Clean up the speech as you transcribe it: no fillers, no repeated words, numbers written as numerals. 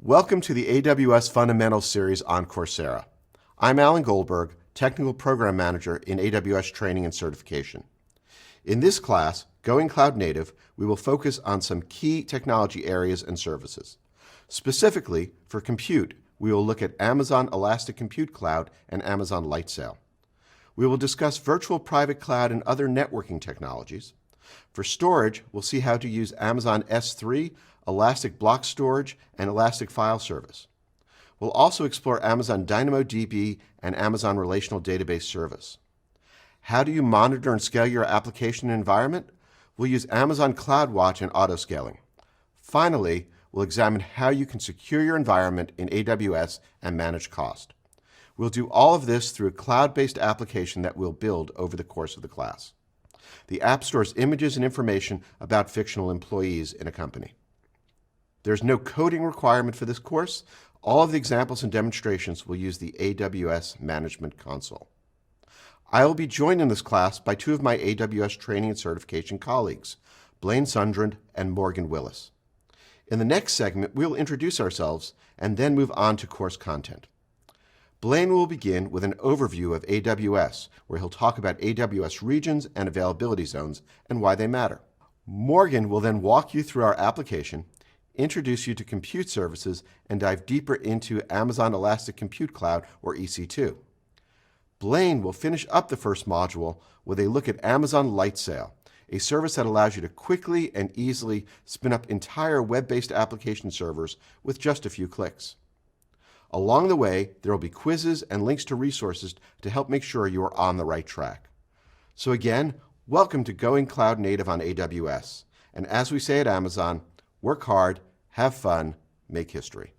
Welcome to the AWS Fundamentals series on Coursera. I'm Alan Goldberg, Technical Program Manager in AWS Training and Certification. In this class, Going Cloud Native, we will focus on some key technology areas and services. Specifically, for compute, we will look at Amazon Elastic Compute Cloud and Amazon Lightsail. We will discuss virtual private cloud and other networking technologies. For storage, we'll see how to use Amazon S3, Elastic Block Storage, and Elastic File Service. We'll also explore Amazon DynamoDB and Amazon Relational Database Service. How do you monitor and scale your application and environment? We'll use Amazon CloudWatch and autoscaling. Finally, we'll examine how you can secure your environment in AWS and manage cost. We'll do all of this through a cloud-based application that we'll build over the course of the class. The app stores images and information about fictional employees in a company. There's no coding requirement for this course. All of the examples and demonstrations will use the AWS Management Console. I will be joined in this class by two of my AWS training and certification colleagues, Blaine Sundrand and Morgan Willis. In the next segment, we'll introduce ourselves and then move on to course content. Blaine will begin with an overview of AWS, where he'll talk about AWS regions and availability zones and why they matter. Morgan will then walk you through our application, introduce you to compute services, and dive deeper into Amazon Elastic Compute Cloud, or EC2. Blaine will finish up the first module with a look at Amazon Lightsail, a service that allows you to quickly and easily spin up entire web-based application servers with just a few clicks. Along the way, there will be quizzes and links to resources to help make sure you are on the right track. So again, welcome to Going Cloud Native on AWS. And as we say at Amazon, work hard, have fun, make history.